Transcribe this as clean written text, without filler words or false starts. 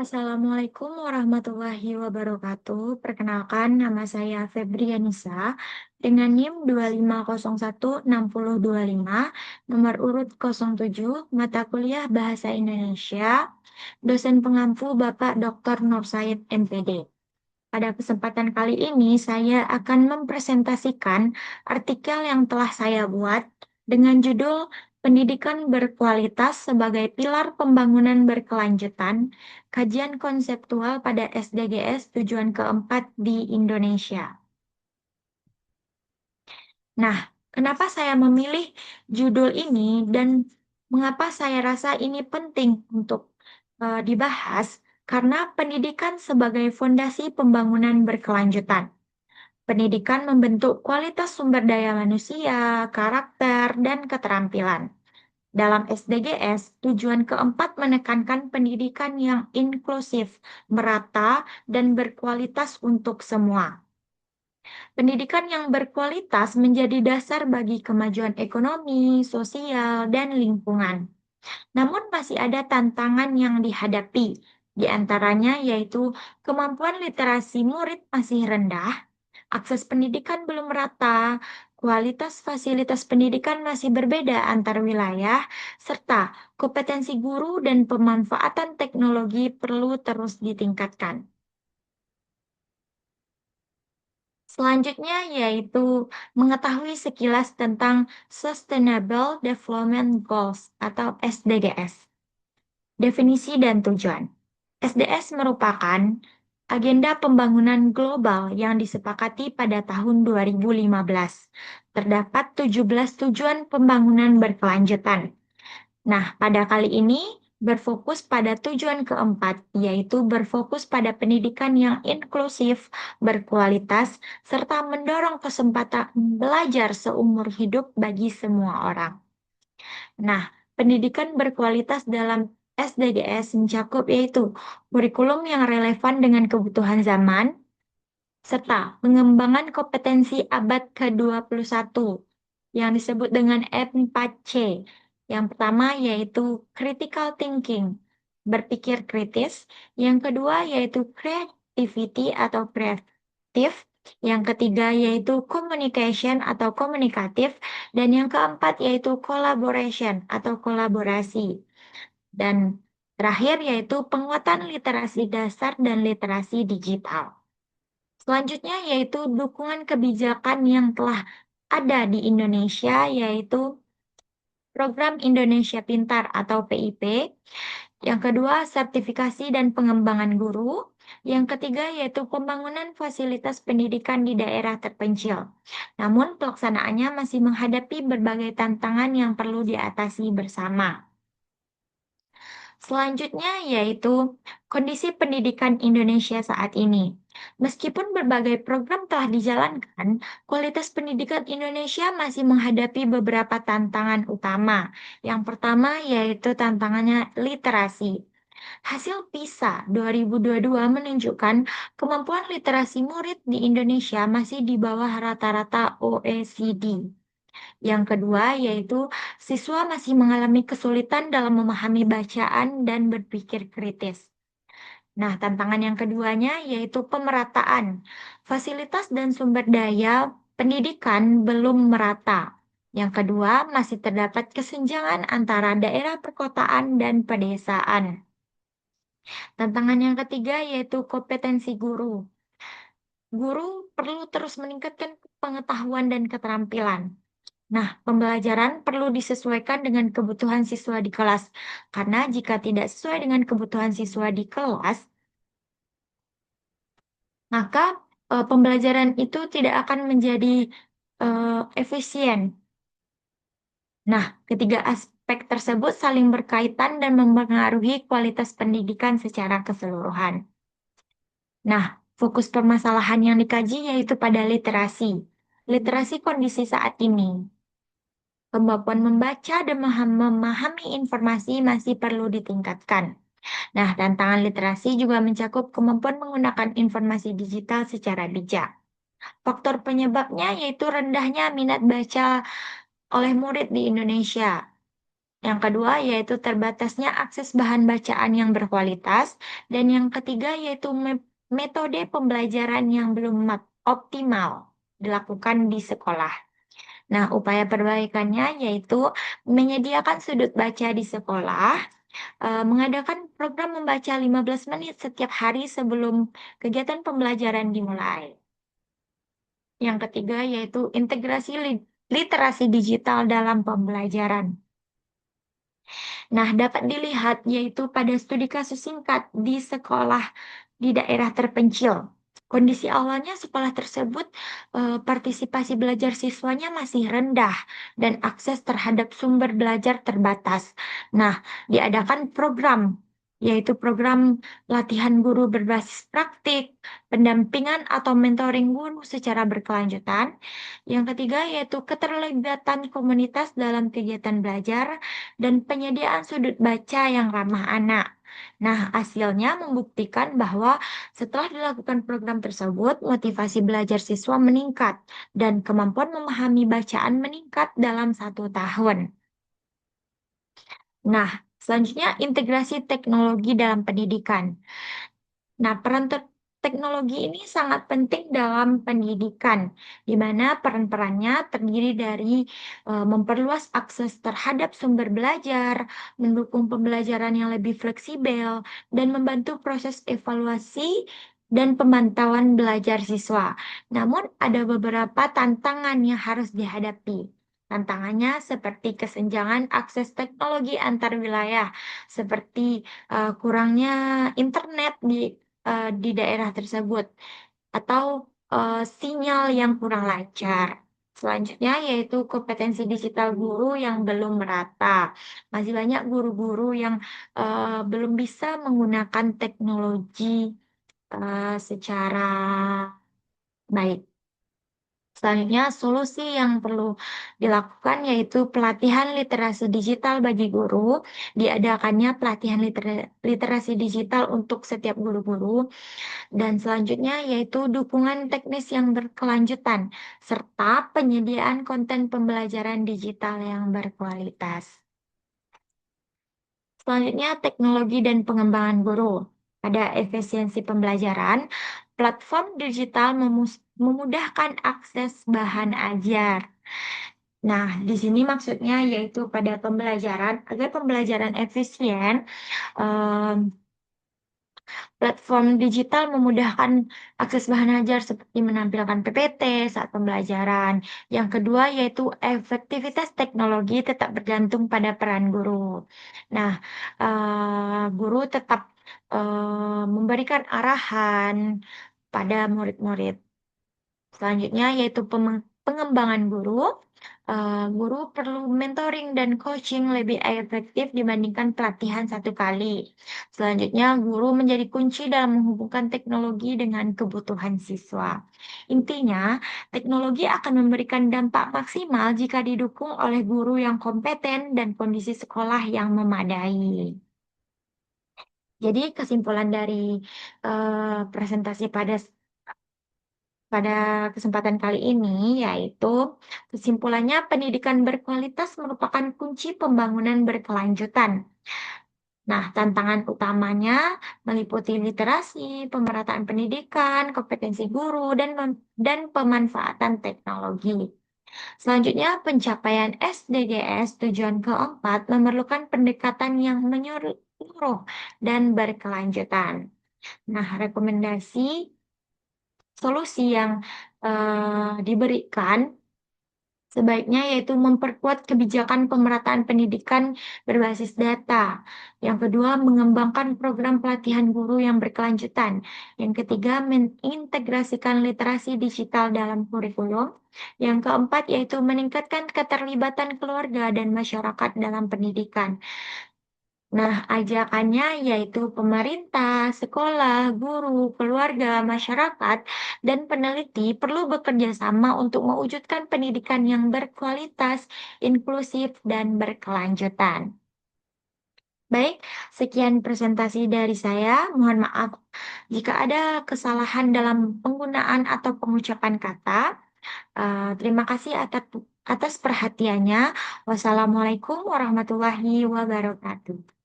Assalamualaikum warahmatullahi wabarakatuh. Perkenalkan, nama saya Febrianisa dengan NIM 2501625, nomor urut 07, mata kuliah Bahasa Indonesia, dosen pengampu Bapak Dr. Nur Said MPD. Pada kesempatan kali ini, saya akan mempresentasikan artikel yang telah saya buat dengan judul Pendidikan Berkualitas sebagai Pilar Pembangunan Berkelanjutan, Kajian Konseptual pada SDGs Tujuan Keempat di Indonesia. Nah, kenapa saya memilih judul ini dan mengapa saya rasa ini penting untuk dibahas? Karena pendidikan sebagai fondasi pembangunan berkelanjutan. Pendidikan membentuk kualitas sumber daya manusia, karakter, dan keterampilan. Dalam SDGs, tujuan keempat menekankan pendidikan yang inklusif, merata, dan berkualitas untuk semua. Pendidikan yang berkualitas menjadi dasar bagi kemajuan ekonomi, sosial, dan lingkungan. Namun masih ada tantangan yang dihadapi, di antaranya yaitu kemampuan literasi murid masih rendah, akses pendidikan belum merata, kualitas fasilitas pendidikan masih berbeda antar wilayah, serta kompetensi guru dan pemanfaatan teknologi perlu terus ditingkatkan. Selanjutnya yaitu mengetahui sekilas tentang Sustainable Development Goals atau SDGs. Definisi dan tujuan. SDS merupakan agenda pembangunan global yang disepakati pada tahun 2015. Terdapat 17 tujuan pembangunan berkelanjutan. Nah, pada kali ini berfokus pada tujuan keempat, yaitu berfokus pada pendidikan yang inklusif, berkualitas, serta mendorong kesempatan belajar seumur hidup bagi semua orang. Nah, pendidikan berkualitas dalam SDGs mencakup yaitu kurikulum yang relevan dengan kebutuhan zaman, serta pengembangan kompetensi abad ke-21 yang disebut dengan M4C. Yang pertama yaitu critical thinking, berpikir kritis. Yang kedua yaitu creativity atau kreatif. Yang ketiga yaitu communication atau komunikatif. Dan yang keempat yaitu collaboration atau kolaborasi. Dan terakhir yaitu penguatan literasi dasar dan literasi digital. Selanjutnya yaitu dukungan kebijakan yang telah ada di Indonesia, yaitu Program Indonesia Pintar atau PIP. Yang kedua, sertifikasi dan pengembangan guru. Yang ketiga yaitu pembangunan fasilitas pendidikan di daerah terpencil. Namun pelaksanaannya masih menghadapi berbagai tantangan yang perlu diatasi bersama. Selanjutnya yaitu kondisi pendidikan Indonesia saat ini. Meskipun berbagai program telah dijalankan, kualitas pendidikan Indonesia masih menghadapi beberapa tantangan utama. Yang pertama yaitu tantangannya literasi. Hasil PISA 2022 menunjukkan kemampuan literasi murid di Indonesia masih di bawah rata-rata OECD. Yang kedua, yaitu siswa masih mengalami kesulitan dalam memahami bacaan dan berpikir kritis. Nah, tantangan yang keduanya yaitu pemerataan. Fasilitas dan sumber daya pendidikan belum merata. Yang kedua, masih terdapat kesenjangan antara daerah perkotaan dan pedesaan. Tantangan yang ketiga yaitu kompetensi guru. Guru perlu terus meningkatkan pengetahuan dan keterampilan. Nah, pembelajaran perlu disesuaikan dengan kebutuhan siswa di kelas, karena jika tidak sesuai dengan kebutuhan siswa di kelas, maka pembelajaran itu tidak akan menjadi efisien. Nah, ketiga aspek tersebut saling berkaitan dan mempengaruhi kualitas pendidikan secara keseluruhan. Nah, fokus permasalahan yang dikaji yaitu pada literasi. Literasi kondisi saat ini. Kemampuan membaca dan memahami informasi masih perlu ditingkatkan. Nah, tantangan literasi juga mencakup kemampuan menggunakan informasi digital secara bijak. Faktor penyebabnya yaitu rendahnya minat baca oleh murid di Indonesia. Yang kedua yaitu terbatasnya akses bahan bacaan yang berkualitas, dan yang ketiga yaitu metode pembelajaran yang belum optimal dilakukan di sekolah. Nah, upaya perbaikannya yaitu menyediakan sudut baca di sekolah, mengadakan program membaca 15 menit setiap hari sebelum kegiatan pembelajaran dimulai. Yang ketiga yaitu integrasi literasi digital dalam pembelajaran. Nah, dapat dilihat yaitu pada studi kasus singkat di sekolah di daerah terpencil. Kondisi awalnya sekolah tersebut, partisipasi belajar siswanya masih rendah dan akses terhadap sumber belajar terbatas. Nah, diadakan program, yaitu program latihan guru berbasis praktik, pendampingan atau mentoring guru secara berkelanjutan. Yang ketiga yaitu keterlibatan komunitas dalam kegiatan belajar dan penyediaan sudut baca yang ramah anak. Nah, hasilnya membuktikan bahwa setelah dilakukan program tersebut, motivasi belajar siswa meningkat dan kemampuan memahami bacaan meningkat dalam 1 tahun. Nah, selanjutnya integrasi teknologi dalam pendidikan. Nah, peran teknologi ini sangat penting dalam pendidikan, di mana peran-perannya terdiri dari memperluas akses terhadap sumber belajar, mendukung pembelajaran yang lebih fleksibel, dan membantu proses evaluasi dan pemantauan belajar siswa. Namun, ada beberapa tantangan yang harus dihadapi. Tantangannya seperti kesenjangan akses teknologi antar wilayah, seperti kurangnya internet di daerah tersebut atau sinyal yang kurang lancar. Selanjutnya yaitu kompetensi digital guru yang belum merata. Masih banyak guru-guru yang belum bisa menggunakan teknologi secara baik. Selanjutnya, solusi yang perlu dilakukan yaitu pelatihan literasi digital bagi guru, diadakannya pelatihan literasi digital untuk setiap guru-guru, dan selanjutnya yaitu dukungan teknis yang berkelanjutan, serta penyediaan konten pembelajaran digital yang berkualitas. Selanjutnya, teknologi dan pengembangan guru. Pada efisiensi pembelajaran, platform digital memudahkan akses bahan ajar. Nah, di sini maksudnya yaitu pada pembelajaran, agar pembelajaran efisien, em, platform digital memudahkan akses bahan ajar seperti menampilkan PPT saat pembelajaran. Yang kedua yaitu efektivitas teknologi tetap bergantung pada peran guru. Nah, guru tetap memberikan arahan pada murid-murid. Selanjutnya yaitu pengembangan guru. Guru perlu mentoring dan coaching lebih efektif dibandingkan pelatihan 1 kali. Selanjutnya, guru menjadi kunci dalam menghubungkan teknologi dengan kebutuhan siswa. Intinya, teknologi akan memberikan dampak maksimal jika didukung oleh guru yang kompeten dan kondisi sekolah yang memadai. Jadi kesimpulan dari presentasi pada kesempatan kali ini yaitu kesimpulannya pendidikan berkualitas merupakan kunci pembangunan berkelanjutan. Nah, tantangan utamanya meliputi literasi, pemerataan pendidikan, kompetensi guru, dan pemanfaatan teknologi. Selanjutnya, pencapaian SDGs tujuan keempat memerlukan pendekatan yang menyeluruh dan berkelanjutan. Nah, rekomendasi solusi yang diberikan sebaiknya yaitu memperkuat kebijakan pemerataan pendidikan berbasis data. Yang kedua, mengembangkan program pelatihan guru yang berkelanjutan. Yang ketiga, mengintegrasikan literasi digital dalam kurikulum. Yang keempat, yaitu meningkatkan keterlibatan keluarga dan masyarakat dalam pendidikan. Nah, ajakannya yaitu pemerintah, sekolah, guru, keluarga, masyarakat, dan peneliti perlu bekerja sama untuk mewujudkan pendidikan yang berkualitas, inklusif, dan berkelanjutan. Baik, sekian presentasi dari saya. Mohon maaf jika ada kesalahan dalam penggunaan atau pengucapan kata. Terima kasih atas perhatiannya. Wassalamualaikum warahmatullahi wabarakatuh.